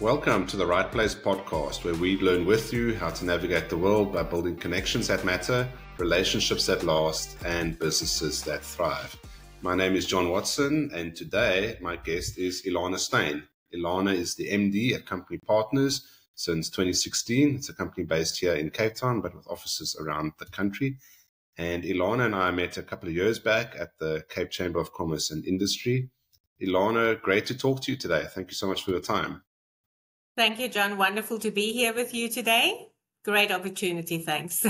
Welcome to the Right Place podcast, where we learn with you how to navigate the world by building connections that matter, relationships that last, and businesses that thrive. My name is John Watson, and today my guest is Ilana Steyn. Ilana is the MD at Company Partners since 2016. It's a company based here in Cape Town, but with offices around the country. And Ilana and I met a couple of years back at the Cape Chamber of Commerce and Industry. Ilana, great to talk to you today. Thank you so much for your time. Thank you, John. Wonderful to be here with you today. Great opportunity. Thanks.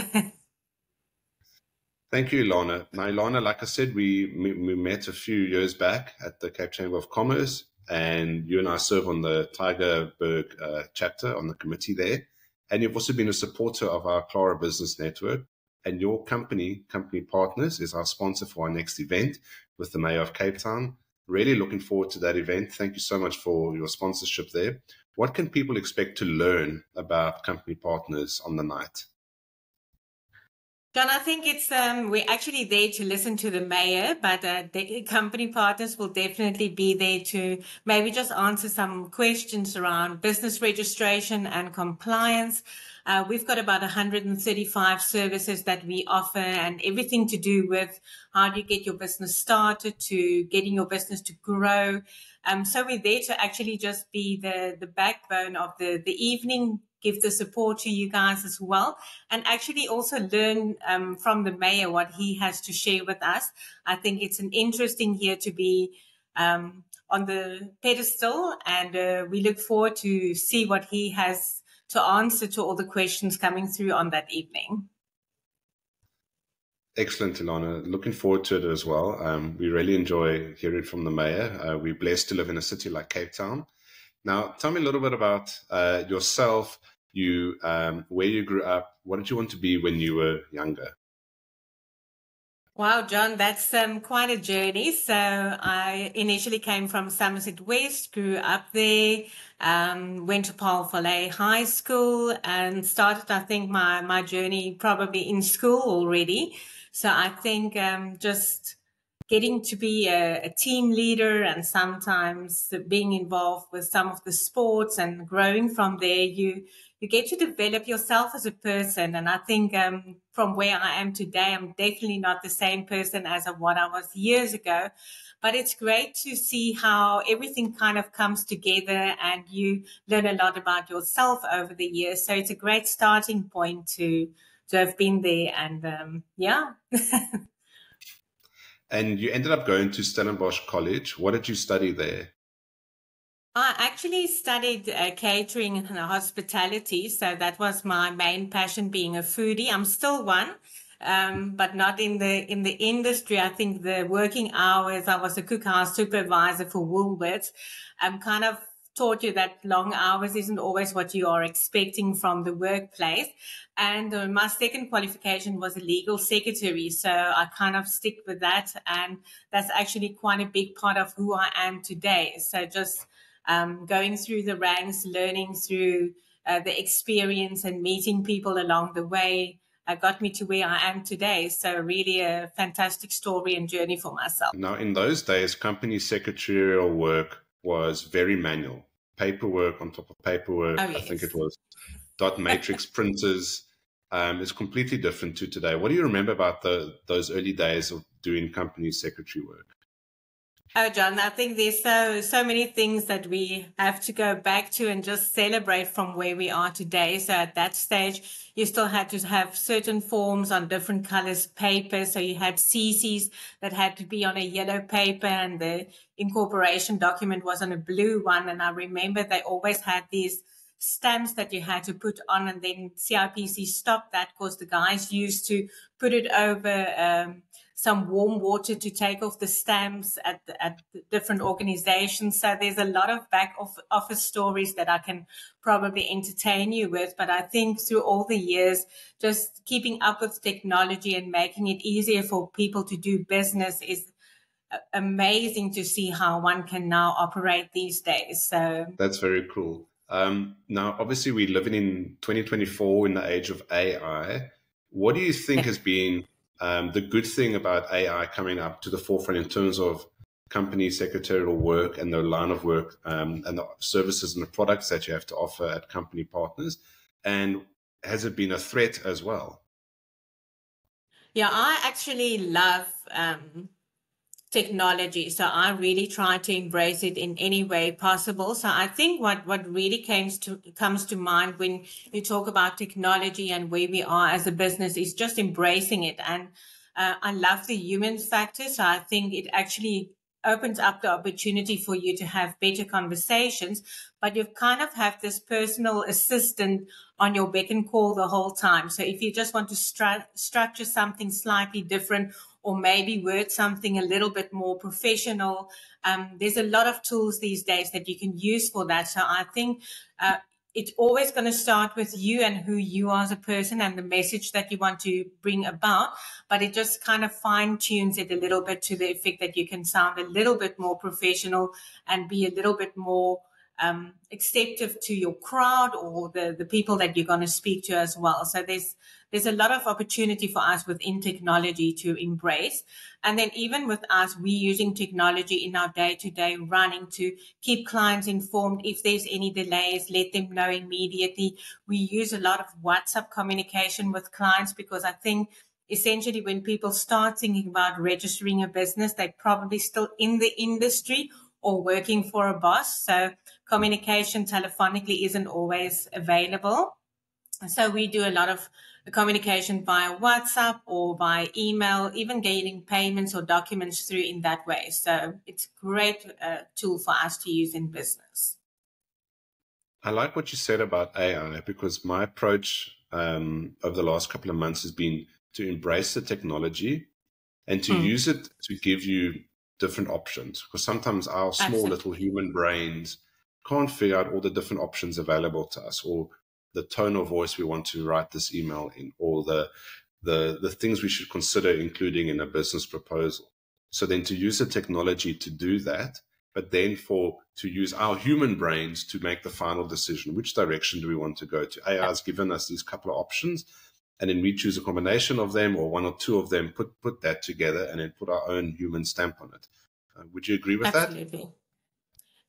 Thank you, Ilana. Now, Ilana, like I said, we met a few years back at the Cape Chamber of Commerce, and you and I serve on the Tygerberg chapter on the committee there. And you've also been a supporter of our Clara Business Network. And your company, Company Partners, is our sponsor for our next event with the Mayor of Cape Town. Really looking forward to that event. Thank you so much for your sponsorship there. What can people expect to learn about Company Partners on the night? John, I think it's we're actually there to listen to the mayor, but the Company Partners will definitely be there to maybe just answer some questions around business registration and compliance. We've got about 135 services that we offer, and everything to do with how do you get your business started to getting your business to grow. So we're there to actually just be the backbone of the evening, give the support to you guys as well, and actually also learn from the mayor what he has to share with us. I think it's an interesting year to be on the pedestal, and we look forward to see what he has to answer to all the questions coming through on that evening. Excellent, Ilana. Looking forward to it as well. We really enjoy hearing from the mayor. We're blessed to live in a city like Cape Town. Now, tell me a little bit about yourself, where you grew up. What did you want to be when you were younger? Wow, John, that's quite a journey. So I initially came from Somerset West, grew up there, went to Paul Follet High School, and started, I think, my journey probably in school already. So I think just getting to be a team leader and sometimes being involved with some of the sports and growing from there, you get to develop yourself as a person. And I think from where I am today, I'm definitely not the same person as what I was years ago. But it's great to see how everything kind of comes together and you learn a lot about yourself over the years. So it's a great starting point to have been there. And yeah. And you ended up going to Stellenbosch College. What did you study there? I actually studied catering and hospitality. So that was my main passion, being a foodie. I'm still one, but not in the industry. I think the working hours, I was a cookhouse supervisor for Woolworths. Kind of taught you that long hours isn't always what you are expecting from the workplace. And my second qualification was a legal secretary. So I kind of stick with that. And that's actually quite a big part of who I am today. So just going through the ranks, learning through the experience and meeting people along the way got me to where I am today. So really a fantastic story and journey for myself. Now, in those days, company secretarial work was very manual. Paperwork on top of paperwork. Oh, yes. I think it was dot matrix printers. It's completely different to today. What do you remember about those early days of doing company secretary work? Oh, John, I think there's so many things that we have to go back to and just celebrate from where we are today. So at that stage, you still had to have certain forms on different colors paper. So you had CCs that had to be on a yellow paper and the incorporation document was on a blue one. And I remember they always had these stamps that you had to put on, and then CIPC stopped that because the guys used to put it over some warm water to take off the stamps at different organizations. So there's a lot of back office stories that I can probably entertain you with. But I think through all the years, just keeping up with technology and making it easier for people to do business is amazing to see how one can now operate these days. So that's very cool. Now, obviously, we're living in 2024 in the age of AI. What do you think has been the good thing about AI coming up to the forefront in terms of company secretarial work and the line of work and the services and the products that you have to offer at company partners? And has it been a threat as well? Yeah, I actually love technology. So I really try to embrace it in any way possible. So I think what really comes to mind when you talk about technology and where we are as a business is just embracing it. And I love the human factor. So I think it actually opens up the opportunity for you to have better conversations, but you kind of have this personal assistant on your beck and call the whole time. So if you just want to structure something slightly different, or maybe word something a little bit more professional, there's a lot of tools these days that you can use for that. So I think it's always going to start with you and who you are as a person and the message that you want to bring about. But it just kind of fine tunes it a little bit to the effect that you can sound a little bit more professional and be a little bit more acceptive to your crowd or the people that you're going to speak to as well. So there's a lot of opportunity for us within technology to embrace. And then even with us, we're using technology in our day-to-day running to keep clients informed. If there's any delays, let them know immediately. We use a lot of WhatsApp communication with clients because I think essentially when people start thinking about registering a business, they're probably still in the industry or working for a boss. So communication telephonically isn't always available. So we do a lot of communication via WhatsApp or by email, even getting payments or documents through in that way. So it's a great tool for us to use in business. I like what you said about AI because my approach over the last couple of months has been to embrace the technology and to use it to give you different options. Because sometimes our small little human brains can't figure out all the different options available to us, or the tone of voice we want to write this email in, or the things we should consider including in a business proposal. So then to use the technology to do that, but then to use our human brains to make the final decision. Which direction do we want to go to? AI has given us these couple of options, and then we choose a combination of them or one or two of them, put that together, and then put our own human stamp on it. Would you agree with that?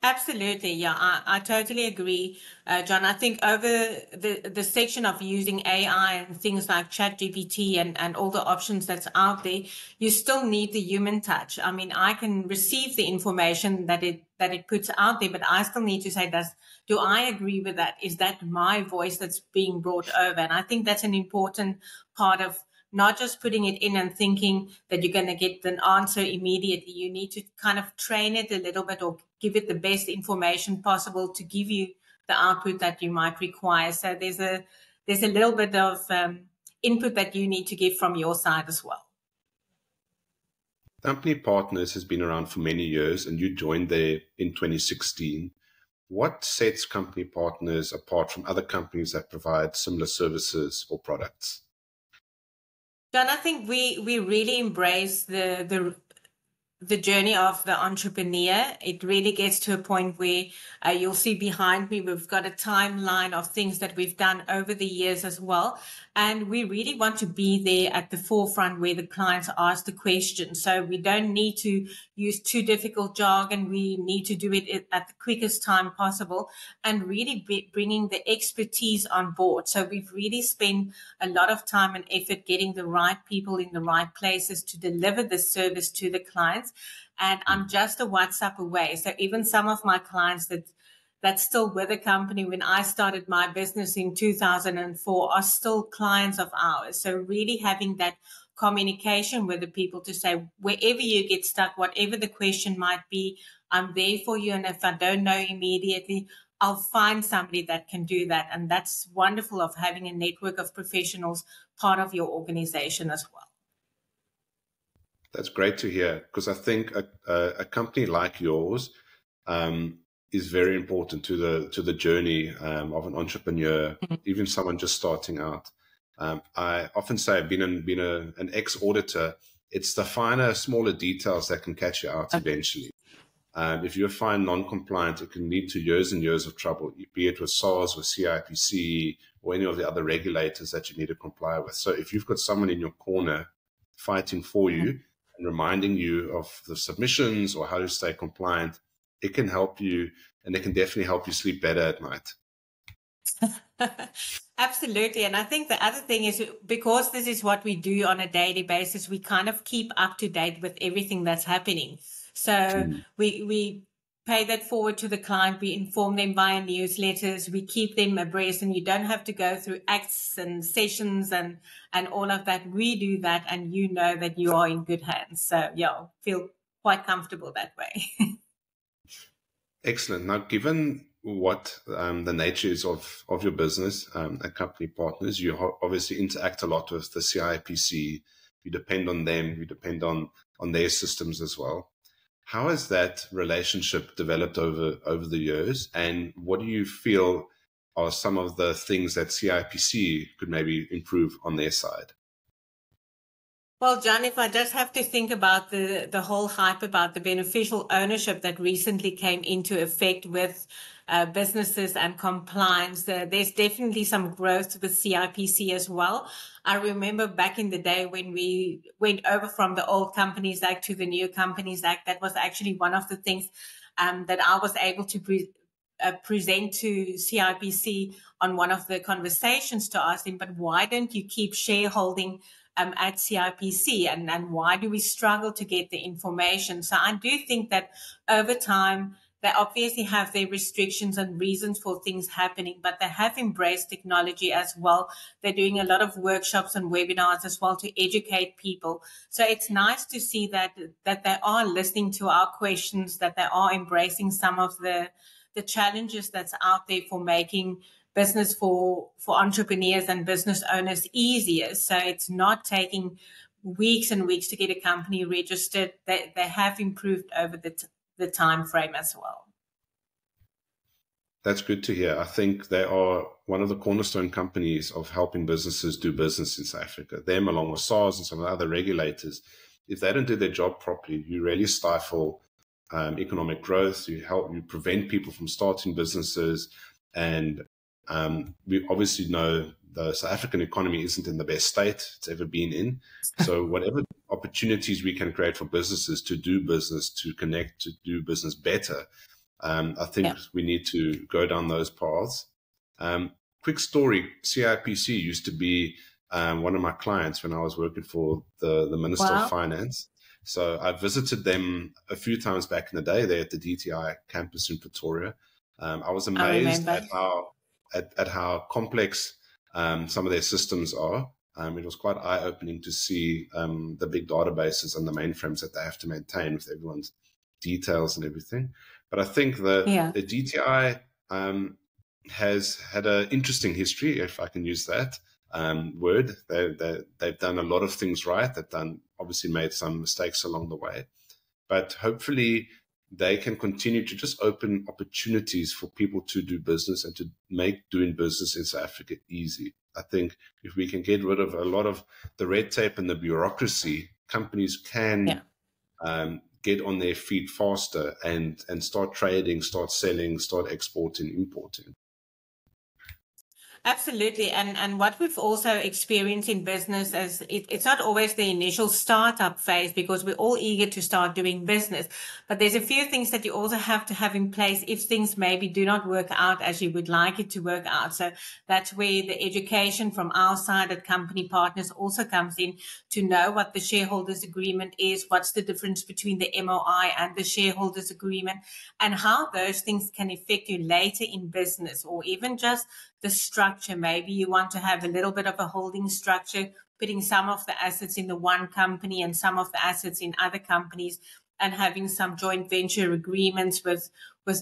Absolutely. Yeah, I totally agree, John. I think over the section of using AI and things like ChatGPT and all the options that's out there, you still need the human touch. I mean, I can receive the information that it puts out there, but I still need to say, do I agree with that? Is that my voice that's being brought over? And I think that's an important part of not just putting it in and thinking that you're going to get an answer immediately. You need to kind of train it a little bit or give it the best information possible to give you the output that you might require. So there's a little bit of input that you need to give from your side as well. Company Partners has been around for many years, and you joined there in 2016. What sets Company Partners apart from other companies that provide similar services or products? John, I think we really embrace the journey of the entrepreneur. It really gets to a point where you'll see behind me, we've got a timeline of things that we've done over the years as well. And we really want to be there at the forefront where the clients ask the question. So we don't need to use too difficult jargon. We need to do it at the quickest time possible and really bringing the expertise on board. So we've really spent a lot of time and effort getting the right people in the right places to deliver the service to the clients. And I'm just a WhatsApp away. So even some of my clients that's still with the company when I started my business in 2004 are still clients of ours. So really having that communication with the people to say, wherever you get stuck, whatever the question might be, I'm there for you. And if I don't know immediately, I'll find somebody that can do that. And that's wonderful of having a network of professionals part of your organization as well. That's great to hear, because I think a company like yours is very important to the journey of an entrepreneur, even someone just starting out. I often say, I've been an ex-auditor. It's the finer, smaller details that can catch you out eventually. If you're found non-compliant, it can lead to years and years of trouble, be it with SARS, with CIPC, or any of the other regulators that you need to comply with. So if you've got someone in your corner fighting for you, and reminding you of the submissions or how to stay compliant, it can help you, and it can definitely help you sleep better at night. Absolutely. And I think the other thing is, because this is what we do on a daily basis, we kind of keep up to date with everything that's happening. So we pay that forward to the client. We inform them via newsletters. We keep them abreast, and you don't have to go through acts and sessions and all of that. We do that, and you know that you are in good hands. So yeah, feel quite comfortable that way. Excellent. Now, given what the nature is of your business and company partners, you obviously interact a lot with the CIPC. You depend on them. You depend on their systems as well. How has that relationship developed over the years? And what do you feel are some of the things that CIPC could maybe improve on their side? Well, John, if I just have to think about the whole hype about the beneficial ownership that recently came into effect with businesses and compliance, there's definitely some growth with CIPC as well. I remember back in the day when we went over from the old Companies Act to the new Companies Act, that was actually one of the things that I was able to present to CIPC on one of the conversations, to ask them, but why don't you keep shareholding at CIPC, and why do we struggle to get the information? So I do think that over time, they obviously have their restrictions and reasons for things happening, but they have embraced technology as well. They're doing a lot of workshops and webinars as well to educate people. So it's nice to see that they are listening to our questions, that they are embracing some of the challenges that's out there for making business for entrepreneurs and business owners easier. So it's not taking weeks and weeks to get a company registered. They have improved over the time frame as well. That's good to hear. I think they are one of the cornerstone companies of helping businesses do business in South Africa. Them, along with SARS and some of the other regulators, if they don't do their job properly, you really stifle economic growth. You prevent people from starting businesses, and we obviously know the South African economy isn't in the best state it's ever been in. So whatever opportunities we can create for businesses to do business, to connect, to do business better, I think we need to go down those paths. Quick story, CIPC used to be one of my clients when I was working for the Minister of Finance. So I visited them a few times back in the day there at the DTI campus in Pretoria. I was amazed at how complex some of their systems are. It was quite eye-opening to see the big databases and the mainframes that they have to maintain with everyone's details and everything. But I think the DTI has had an interesting history, if I can use that word. They've done a lot of things right. They've obviously made some mistakes along the way. But hopefully they can continue to just open opportunities for people to do business and to make doing business in South Africa easy. I think if we can get rid of a lot of the red tape and the bureaucracy, companies can get on their feet faster and start trading, start selling, start exporting, importing. Absolutely. And what we've also experienced in business is it's not always the initial startup phase, because we're all eager to start doing business. But there's a few things that you also have to have in place if things maybe do not work out as you would like it to work out. So that's where the education from our side at Company Partners also comes in, to know what the shareholders agreement is, what's the difference between the MOI and the shareholders agreement, and how those things can affect you later in business, or even just the structure. Maybe you want to have a little bit of a holding structure, putting some of the assets in the one company and some of the assets in other companies, and having some joint venture agreements with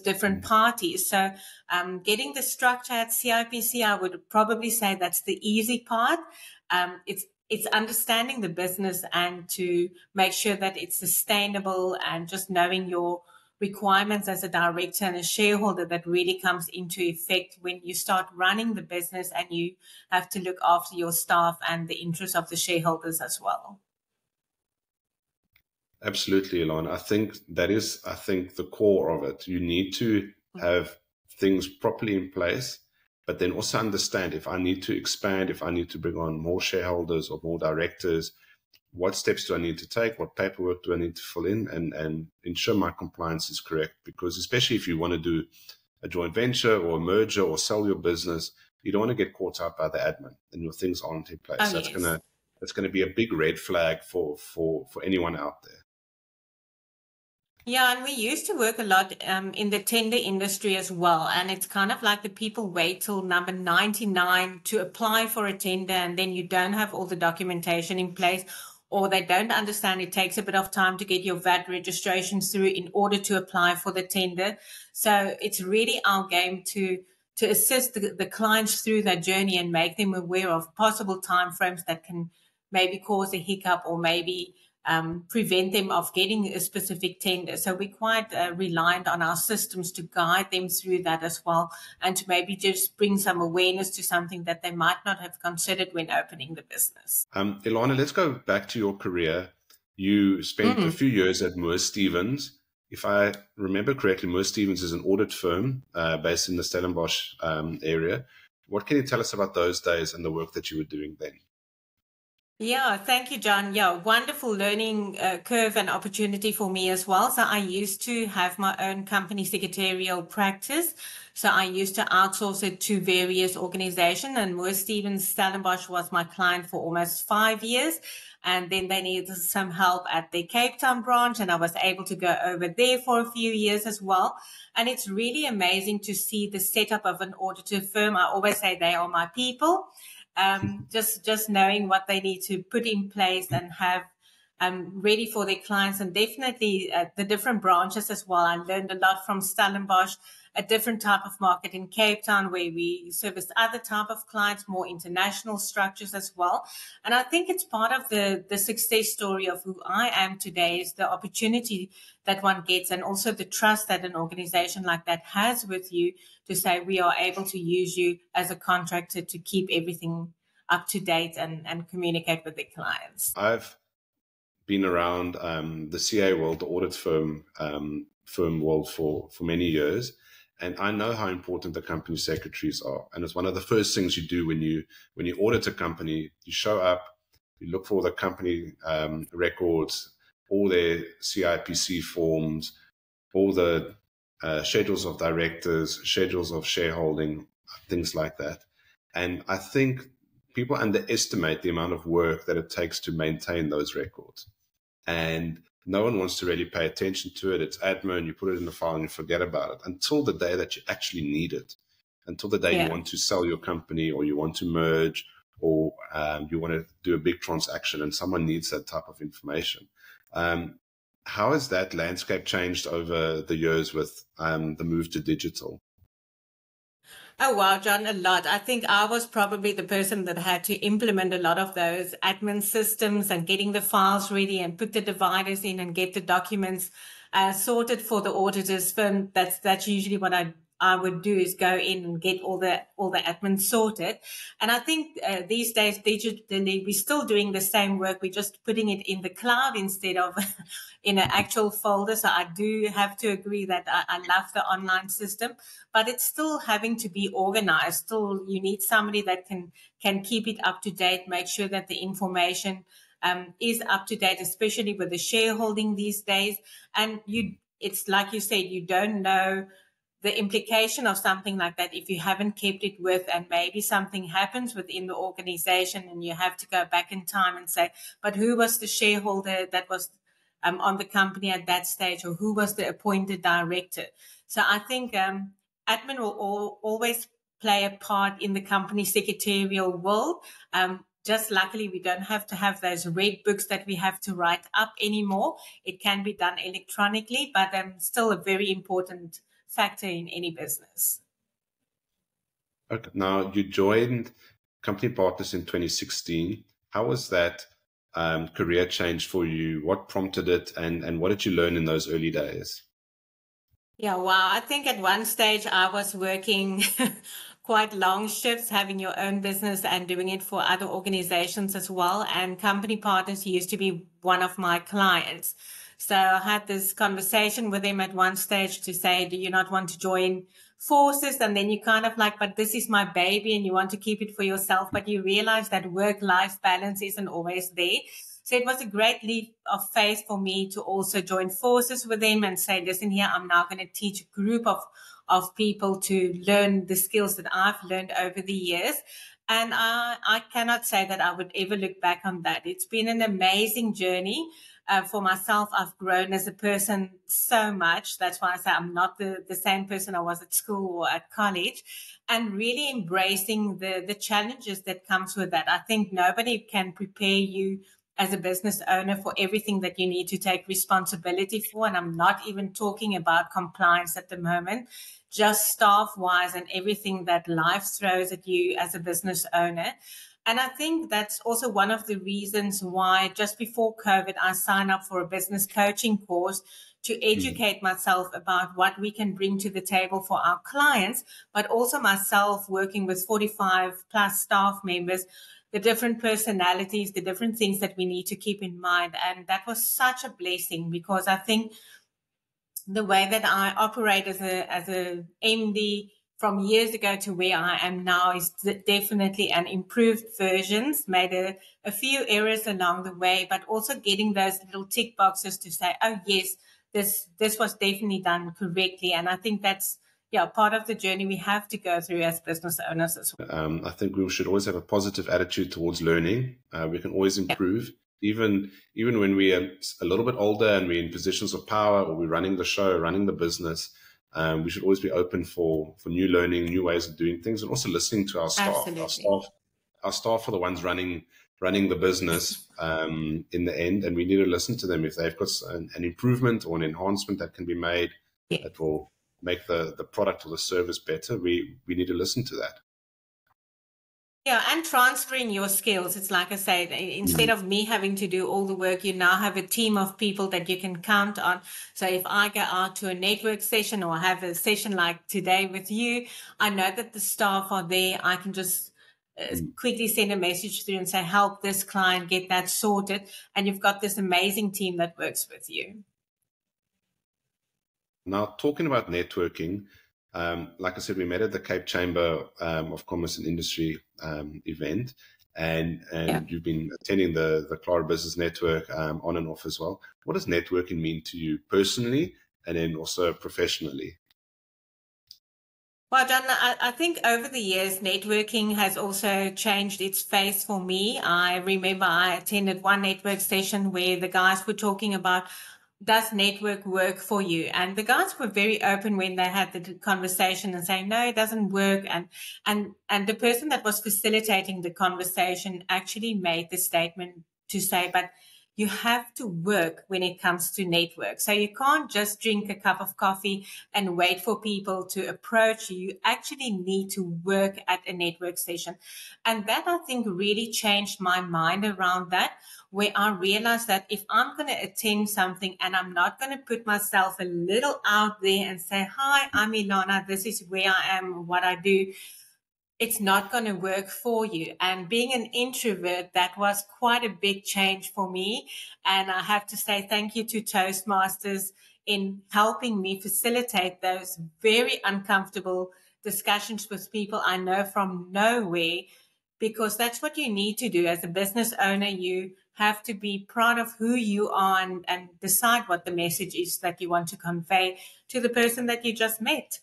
different parties. So getting the structure at CIPC, I would probably say that's the easy part. It's understanding the business and to make sure that it's sustainable, and just knowing your requirements as a director and a shareholder that really comes into effect when you start running the business and you have to look after your staff and the interests of the shareholders as well. Absolutely, Ilana. I think that is, the core of it. You need to have things properly in place, but then also understand if I need to expand, if I need to bring on more shareholders or more directors, what steps do I need to take? What paperwork do I need to fill in and ensure my compliance is correct? Because especially if you want to do a joint venture or a merger or sell your business, you don't want to get caught up by the admin and your things aren't in place. Oh, That's gonna be a big red flag for anyone out there. Yeah, and we used to work a lot in the tender industry as well. And it's kind of like the people wait till number 99 to apply for a tender, and then you don't have all the documentation in place, or they don't understand it takes a bit of time to get your VAT registration through in order to apply for the tender. So it's really our game to assist the clients through that journey and make them aware of possible timeframes that can maybe cause a hiccup or maybe prevent them of getting a specific tender. So we're quite reliant on our systems to guide them through that as well, and to maybe just bring some awareness to something that they might not have considered when opening the business. Ilana, let's go back to your career. You spent a few years at Moore Stevens. If I remember correctly, Moore Stevens is an audit firm based in the Stellenbosch area. What can you tell us about those days and the work that you were doing then? Yeah, thank you, John. Yeah, wonderful learning curve and opportunity for me as well. So I used to have my own company secretarial practice. So I used to outsource it to various organizations, and Moore Stevens Stellenbosch was my client for almost 5 years. And then they needed some help at the Cape Town branch, and I was able to go over there for a few years as well. And it's really amazing to see the setup of an auditor firm. I always say they are my people. Just knowing what they need to put in place and have ready for their clients, and definitely the different branches as well. I learned a lot from Stellenbosch, a different type of market in Cape Town where we service other type of clients, more international structures as well. And I think it's part of the success story of who I am today, is the opportunity that one gets, and also the trust that an organization like that has with you to say we are able to use you as a contractor to keep everything up to date and communicate with the clients. I've been around the CA world, the audit firm world for many years, and I know how important the company secretaries are. And it's one of the first things you do when you audit a company. You show up, you look for the company records, all their CIPC forms, all the schedules of directors, schedules of shareholding, things like that. And I think people underestimate the amount of work that it takes to maintain those records. And no one wants to really pay attention to it. It's admin, you put it in the file and you forget about it until the day that you actually need it, until the day you want to sell your company or you want to merge or you want to do a big transaction and someone needs that type of information. How has that landscape changed over the years with the move to digital? Oh, wow, John, a lot. I think I was probably the person that had to implement a lot of those admin systems and getting the files ready and put the dividers in and get the documents sorted for the auditors firm. That's usually what I would do, is go in and get all the admin sorted. And I think these days digitally, we're still doing the same work. We're just putting it in the cloud instead of in an actual folder. So I do have to agree that I love the online system, but it's still having to be organized. Still, you need somebody that can keep it up to date, make sure that the information is up to date, especially with the shareholding these days. And it's like you said, you don't know the implication of something like that if you haven't kept it with, and maybe something happens within the organization and you have to go back in time and say, but who was the shareholder that was on the company at that stage, or who was the appointed director? So I think admin will always play a part in the company secretarial world. Just luckily, we don't have to have those red books that we have to write up anymore. It can be done electronically, but still a very important factor in any business. Okay. Now, you joined Company Partners in 2016. How was that career change for you? What prompted it, and what did you learn in those early days? Yeah, wow. I think at one stage I was working quite long shifts, having your own business and doing it for other organizations as well. And Company Partners used to be one of my clients. So I had this conversation with him at one stage to say, do you not want to join forces? And then you kind of like, but this is my baby and you want to keep it for yourself. But you realize that work-life balance isn't always there. So it was a great leap of faith for me to also join forces with them and say, listen here, I'm now going to teach a group of people to learn the skills that I've learned over the years. And I cannot say that I would ever look back on that. It's been an amazing journey. For myself, I've grown as a person so much. That's why I say I'm not the same person I was at school or at college, and really embracing the challenges that comes with that. I think nobody can prepare you as a business owner for everything that you need to take responsibility for. And I'm not even talking about compliance at the moment, just staff wise and everything that life throws at you as a business owner. And I think that's also one of the reasons why just before COVID, I signed up for a business coaching course to educate myself about what we can bring to the table for our clients, but also myself working with 45 plus staff members, the different personalities, the different things that we need to keep in mind. And that was such a blessing, because I think the way that I operate as a MD from years ago to where I am now is definitely an improved versions, made a few errors along the way, but also getting those little tick boxes to say, oh yes, this was definitely done correctly. And I think that's, yeah, part of the journey we have to go through as business owners as well. I think we should always have a positive attitude towards learning. We can always improve. Even when we are a little bit older and we're in positions of power, or we're running the show, running the business, we should always be open for new learning, new ways of doing things, and also listening to our staff. Absolutely. Our staff are the ones running the business in the end, and we need to listen to them. If they've got an improvement or an enhancement that can be made that will make the product or the service better, we need to listen to that. Yeah, and transferring your skills. It's like I said, instead of me having to do all the work, you now have a team of people that you can count on. So if I go out to a network session or have a session like today with you, I know that the staff are there. I can just quickly send a message through and say, help this client get that sorted. And you've got this amazing team that works with you. Now, talking about networking, like I said, we met at the Cape Chamber of Commerce and Industry event, and you've been attending the Clara Business Network on and off as well. What does networking mean to you personally, and then also professionally? Well, John, I think over the years, networking has also changed its face for me. I remember I attended one network session where the guys were talking about, does network work for you? And the guys were very open when they had the conversation and saying, no, it doesn't work. And the person that was facilitating the conversation actually made the statement to say, but you have to work when it comes to network. So you can't just drink a cup of coffee and wait for people to approach you. You actually need to work at a network session. And that, I think, really changed my mind around that, where I realized that if I'm going to attend something and I'm not going to put myself a little out there and say, hi, I'm Ilana, this is where I am, what I do, it's not going to work for you. And being an introvert, that was quite a big change for me. And I have to say thank you to Toastmasters in helping me facilitate those very uncomfortable discussions with people I know from nowhere, because that's what you need to do as a business owner. You have to be proud of who you are and decide what the message is that you want to convey to the person that you just met.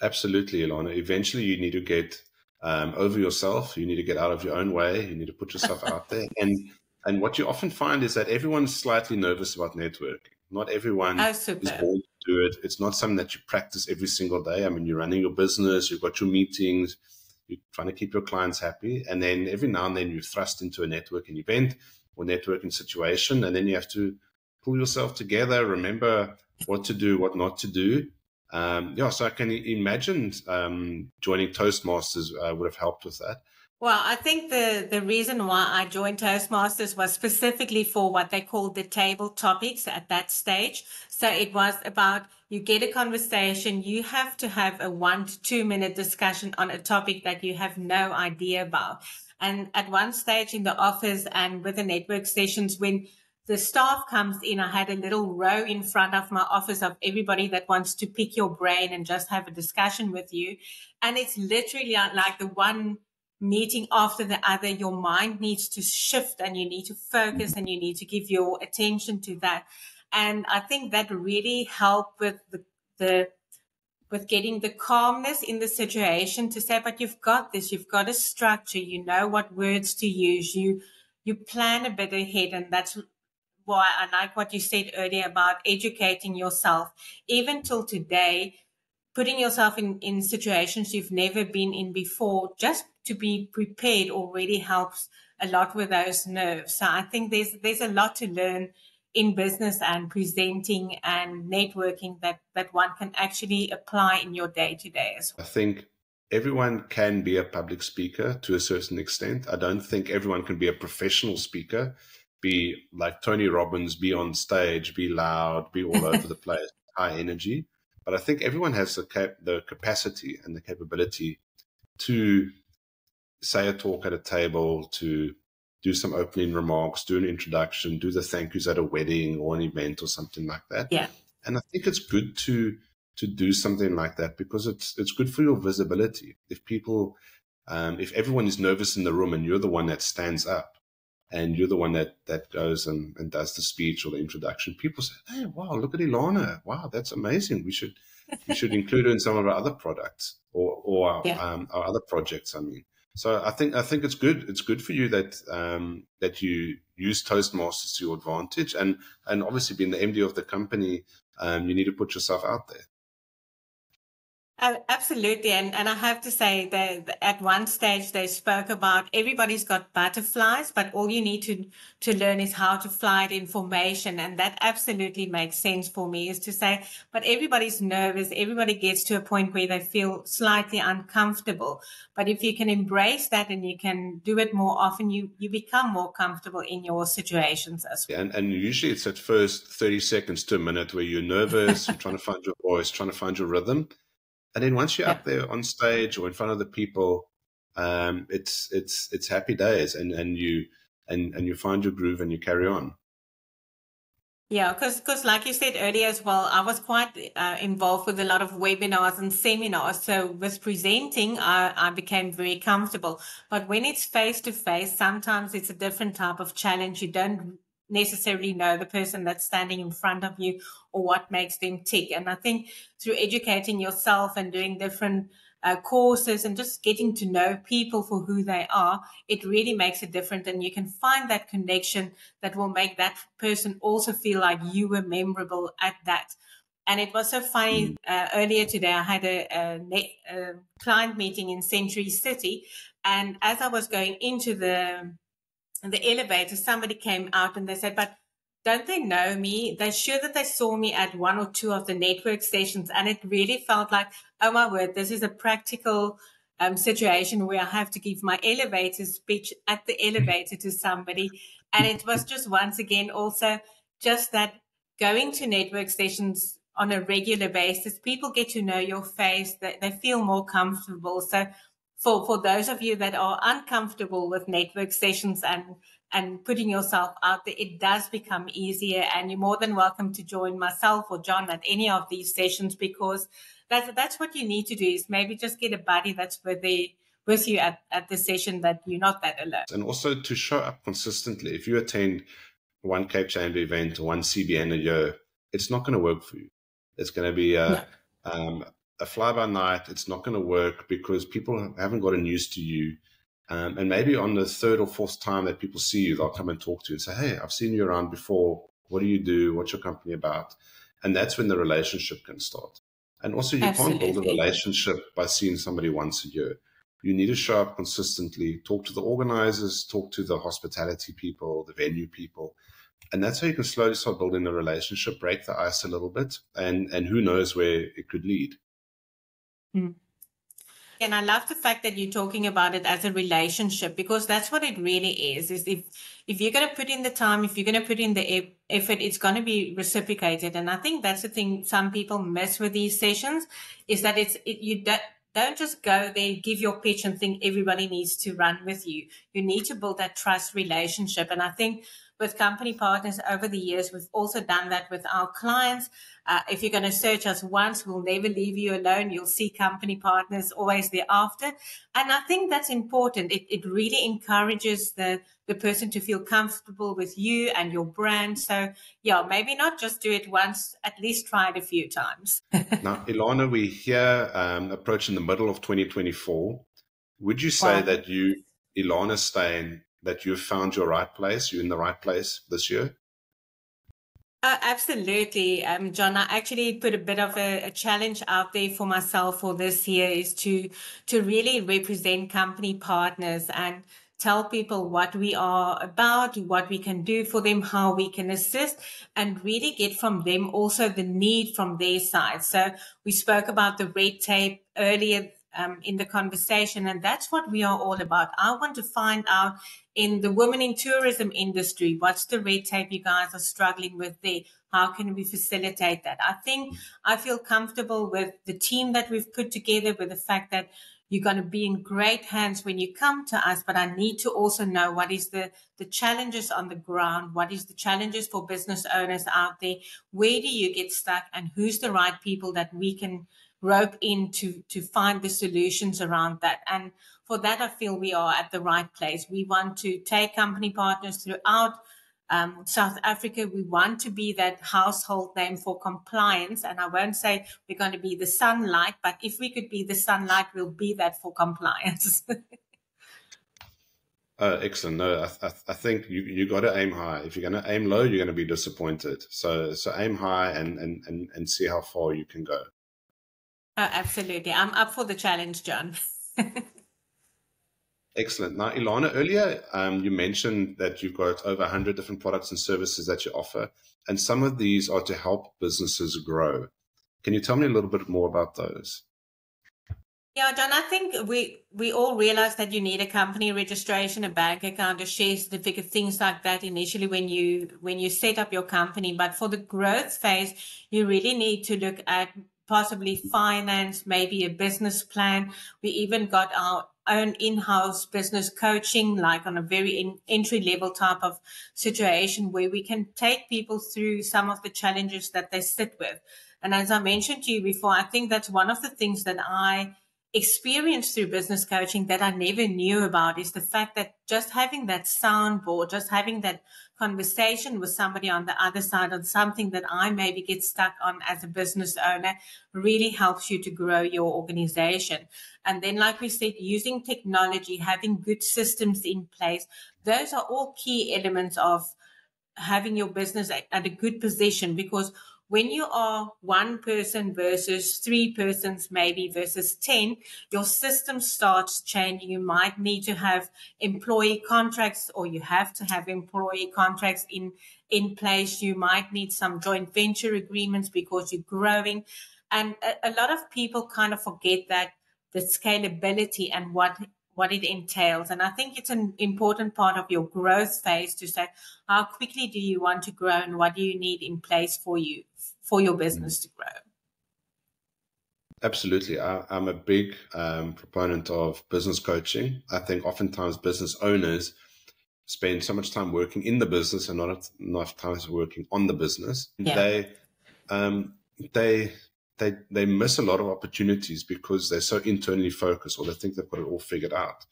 Absolutely, Ilana. Eventually, you need to get over yourself. You need to get out of your own way. You need to put yourself out there. And what you often find is that everyone's slightly nervous about networking. Not everyone is born to do it. It's not something that you practice every single day. I mean, you're running your business, you've got your meetings, you're trying to keep your clients happy. And then every now and then you're thrust into a networking event or networking situation. And then you have to pull yourself together, remember what to do, what not to do. So I can imagine joining Toastmasters would have helped with that. Well, I think the reason why I joined Toastmasters was specifically for what they called the table topics at that stage. So it was about, you get a conversation, you have to have a 1 to 2 minute discussion on a topic that you have no idea about. And at one stage in the office and with the network sessions, when the staff comes in, I had a little row in front of my office of everybody that wants to pick your brain and just have a discussion with you. And it's literally like the one meeting after the other, your mind needs to shift and you need to focus and you need to give your attention to that. And I think that really helped with with getting the calmness in the situation to say, but you've got this, you've got a structure, you know what words to use, you plan a bit ahead. And that's why I like what you said earlier about educating yourself. Even till today, putting yourself in situations you've never been in before, just to be prepared already helps a lot with those nerves. So I think there's a lot to learn in business and presenting and networking that one can actually apply in your day to day as well. I think everyone can be a public speaker to a certain extent. I don't think everyone can be a professional speaker, be like Tony Robbins, be on stage, be loud, be all over the place, high energy. But I think everyone has the capacity and the capability to say a talk at a table, to do some opening remarks, do an introduction, do the thank yous at a wedding or an event or something like that. Yeah. And I think it's good to do something like that because it's good for your visibility. If people, if everyone is nervous in the room and you're the one that stands up and you're the one that goes and does the speech or the introduction, people say, hey, wow, look at Ilana. Wow, that's amazing. We should include her in some of our other products or our other projects, I mean. So I think it's good. It's good for you that that you use Toastmasters to your advantage, and obviously being the MD of the company, you need to put yourself out there. Absolutely. And I have to say that at one stage they spoke about everybody's got butterflies, but all you need to learn is how to fly it in formation. And that absolutely makes sense for me, is to say, but everybody's nervous. Everybody gets to a point where they feel slightly uncomfortable. But if you can embrace that and you can do it more often, you become more comfortable in your situations as well. And usually it's at first 30 seconds to a minute where you're nervous, you're trying to find your voice, trying to find your rhythm. And then once you're up there on stage or in front of the people, it's happy days, and you find your groove and you carry on. Yeah, because like you said earlier as well, I was quite involved with a lot of webinars and seminars. So with presenting, I became very comfortable. But when it's face to face, sometimes it's a different type of challenge. You don't necessarily know the person that's standing in front of you or what makes them tick. And I think through educating yourself and doing different courses and just getting to know people for who they are, it really makes a difference. And you can find that connection that will make that person also feel like you were memorable at that. And it was so funny. Earlier today, I had a client meeting in Century City. And as I was going into the elevator, somebody came out and they said, but don't they know me? They're sure that they saw me at one or two of the network sessions. And it really felt like, oh my word, this is a practical situation where I have to give my elevator speech at the elevator to somebody. And it was just once again also just that going to network sessions on a regular basis, people get to know your face, that they feel more comfortable. So for those of you that are uncomfortable with network sessions and putting yourself out there, it does become easier. And you're more than welcome to join myself or John at any of these sessions, because that's what you need to do, is maybe just get a buddy that's with you at the session, that you're not that alone. And also to show up consistently. If you attend one Cape Chamber event or one CBN a year, it's not going to work for you. It's going to be a fly-by-night. It's not going to work because people haven't gotten used to you. And maybe on the third or fourth time that people see you, they'll come and talk to you and say, hey, I've seen you around before. What do you do? What's your company about? And that's when the relationship can start. And also you can't build a relationship by seeing somebody once a year. You need to show up consistently, talk to the organizers, talk to the hospitality people, the venue people. And that's how you can slowly start building a relationship, break the ice a little bit, and who knows where it could lead. And I love the fact that you're talking about it as a relationship, because that's what it really is if you're going to put in the time, if you're going to put in the effort, it's going to be reciprocated. And I think that's the thing some people miss with these sessions, is that you don't just go there, give your pitch and think everybody needs to run with you. You need to build that trust relationship. And I think with company partners over the years. We've also done that with our clients. If you're going to search us once, we'll never leave you alone. You'll see company partners always thereafter. And I think that's important. It really encourages the person to feel comfortable with you and your brand. So yeah, maybe not just do it once, at least try it a few times. Now, Ilana, we're here approaching the middle of 2024. Would you say Wow. that you, Ilana Steyn, that you've found your right place, you're in the right place this year? Absolutely, John. I actually put a bit of a challenge out there for myself for this year is to really represent company partners and tell people what we are about, what we can do for them, how we can assist, and really get from them also the need from their side. So we spoke about the red tape earlier in the conversation, and that's what we are all about. I want to find out in the women in tourism industry, what's the red tape you guys are struggling with there? How can we facilitate that? I think I feel comfortable with the team that we've put together, with the fact that you're going to be in great hands when you come to us, but I need to also know what is the challenges on the ground, what is the challenges for business owners out there, where do you get stuck, and who's the right people that we can rope in to find the solutions around that. And for that, I feel we are at the right place. We want to take company partners throughout South Africa. We want to be that household name for compliance. And I won't say we're going to be the sunlight, but if we could be the sunlight, we'll be that for compliance. Excellent. No, I think you got to aim high. If you're going to aim low, you're going to be disappointed. So aim high and see how far you can go. Absolutely. I'm up for the challenge, John. Excellent. Now, Ilana, earlier you mentioned that you've got over 100 different products and services that you offer, and some of these are to help businesses grow. Can you tell me a little bit more about those? Yeah, John, I think we all realize that you need a company registration, a bank account, a share certificate, things like that initially when you set up your company. But for the growth phase, you really need to look at possibly finance, maybe a business plan. We even got our own in-house business coaching, like on a very entry-level type of situation where we can take people through some of the challenges that they sit with. And as I mentioned to you before, I think that's one of the things that I experienced through business coaching that I never knew about, is the fact that just having that soundboard, just having that conversation with somebody on the other side on something that I maybe get stuck on as a business owner really helps you to grow your organization. And then, like we said, using technology, having good systems in place, those are all key elements of having your business at a good position, because when you are one person versus three persons, maybe versus 10, your system starts changing. You might need to have employee contracts, or you have to have employee contracts in place. You might need some joint venture agreements because you're growing. And a lot of people kind of forget that the scalability and what it entails. And I think it's an important part of your growth phase to say, how quickly do you want to grow and what do you need in place for your business to grow? Absolutely. I'm a big proponent of business coaching. I think oftentimes business owners spend so much time working in the business and not enough time working on the business. Yeah. They miss a lot of opportunities because they're so internally focused, or they think they've got it all figured out.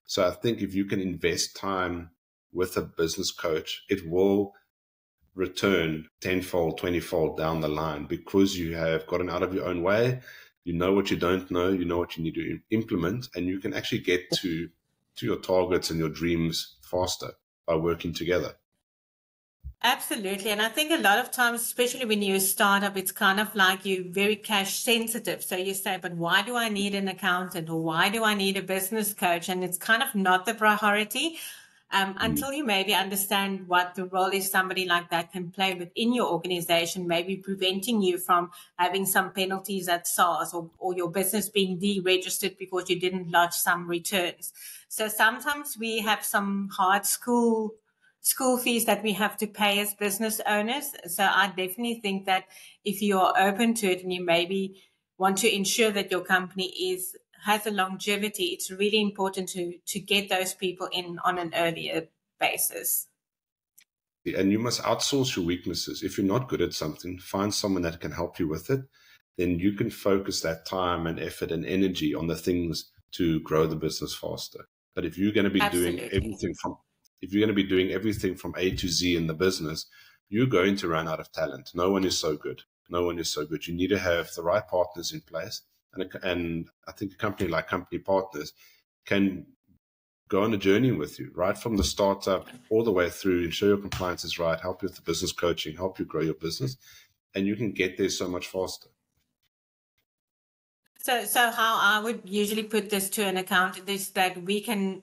So I think if you can invest time with a business coach, it will return tenfold, 20-fold down the line, because you have gotten out of your own way. You know what you don't know, you know what you need to implement, and you can actually get to your targets and your dreams faster by working together. Absolutely. And I think a lot of times, especially when you're a startup, it's kind of like you're very cash sensitive. So you say, but why do I need an accountant, or why do I need a business coach? And it's kind of not the priority until you maybe understand what the role is somebody like that can play within your organization, maybe preventing you from having some penalties at SARS, or your business being deregistered because you didn't lodge some returns. So sometimes we have some hard school fees that we have to pay as business owners. So I definitely think that if you are open to it and you maybe want to ensure that your company has a longevity, it's really important to get those people in on an earlier basis. And you must outsource your weaknesses. If you're not good at something, find someone that can help you with it. Then you can focus that time and effort and energy on the things to grow the business faster. But if you're going to be doing Absolutely. everything from A to Z in the business, you're going to run out of talent. No one is so good. No one is so good. You need to have the right partners in place. And I think a company like Company Partners can go on a journey with you, right from the startup all the way through, ensure your compliance is right, help you with the business coaching, help you grow your business, and you can get there so much faster. So how I would usually put this to an accountant is that we can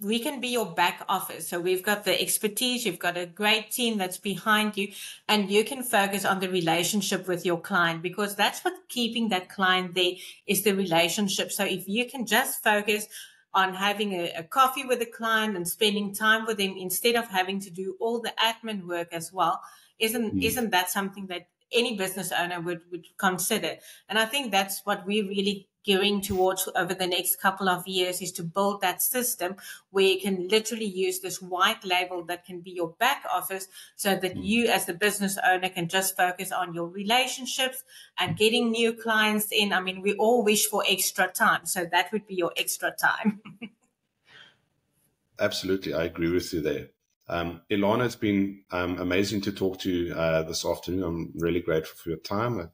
be your back office. So we've got the expertise, you've got a great team that's behind you, and you can focus on the relationship with your client, because that's what keeping that client there is, the relationship. So if you can just focus on having a coffee with the client and spending time with them instead of having to do all the admin work as well, isn't that something that any business owner would consider? And I think that's what we're really gearing towards over the next couple of years, is to build that system where you can literally use this white label that can be your back office, so that you as the business owner can just focus on your relationships and getting new clients in. I mean, we all wish for extra time, so that would be your extra time. Absolutely, I agree with you there. Ilana, it's been amazing to talk to you this afternoon. I'm really grateful for your time. I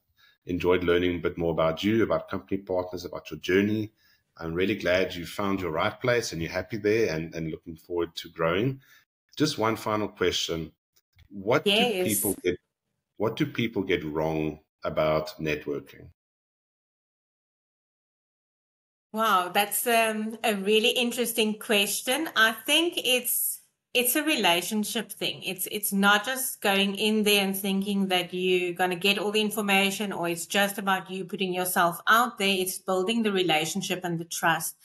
enjoyed learning a bit more about you, about Company Partners, about your journey. I'm really glad you found your right place and you're happy there, and looking forward to growing. Just one final question. What do Yes. people get wrong about networking? Wow, that's a really interesting question. I think it's a relationship thing. It's not just going in there and thinking that you're going to get all the information, or it's just about you putting yourself out there. It's building the relationship and the trust.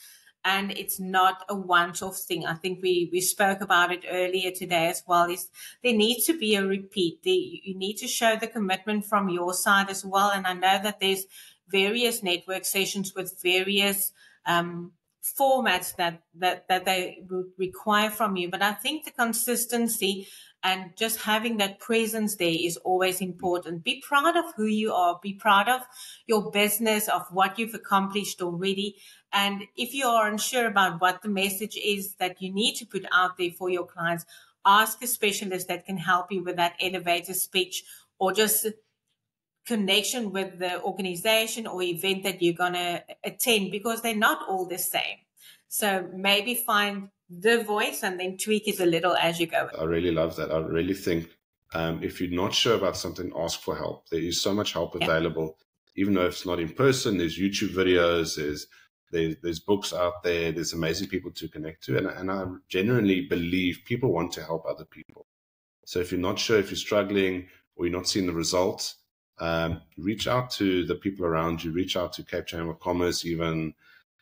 And it's not a once-off thing. I think we spoke about it earlier today as well. Is there needs to be a repeat. You need to show the commitment from your side as well. And I know that there's various network sessions with various formats that they require from you. But I think the consistency and just having that presence there is always important. Be proud of who you are. Be proud of your business, of what you've accomplished already. And if you are unsure about what the message is that you need to put out there for your clients, ask a specialist that can help you with that elevator speech, or just connection with the organization or event that you're going to attend, because they're not all the same. So maybe find the voice and then tweak it a little as you go. I really love that. I really think if you're not sure about something, ask for help. There is so much help available, even though it's not in person. There's YouTube videos, there's books out there, there's amazing people to connect to. And I genuinely believe people want to help other people. So if you're not sure, if you're struggling or you're not seeing the results, reach out to the people around you, reach out to Cape Chamber of Commerce, even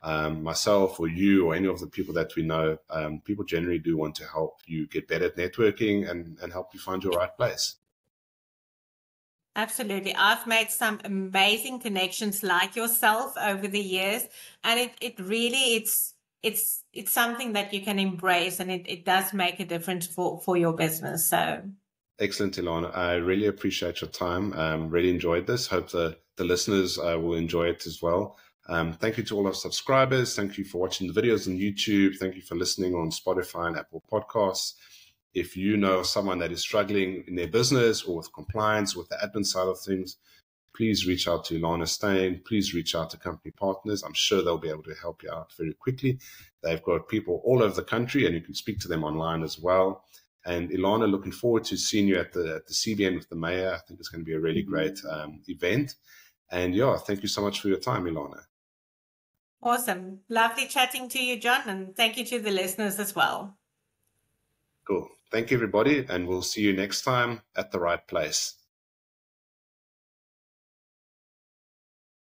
myself or you or any of the people that we know. People generally do want to help you get better at networking and help you find your right place. Absolutely. I've made some amazing connections like yourself over the years, and it really, it's something that you can embrace, and it does make a difference for your business. So excellent, Ilana. I really appreciate your time. Really enjoyed this. Hope the listeners will enjoy it as well. Thank you to all our subscribers. Thank you for watching the videos on YouTube. Thank you for listening on Spotify and Apple Podcasts. If you know someone that is struggling in their business or with compliance, with the admin side of things, please reach out to Ilana Steyn. Please reach out to Company Partners. I'm sure they'll be able to help you out very quickly. They've got people all over the country, and you can speak to them online as well. And Ilana, looking forward to seeing you at the CBN with the mayor. I think it's going to be a really great event. And yeah, thank you so much for your time, Ilana. awesome. Lovely chatting to you, John, and thank you to the listeners as well. Cool. Thank you, everybody, and we'll see you next time at the right place.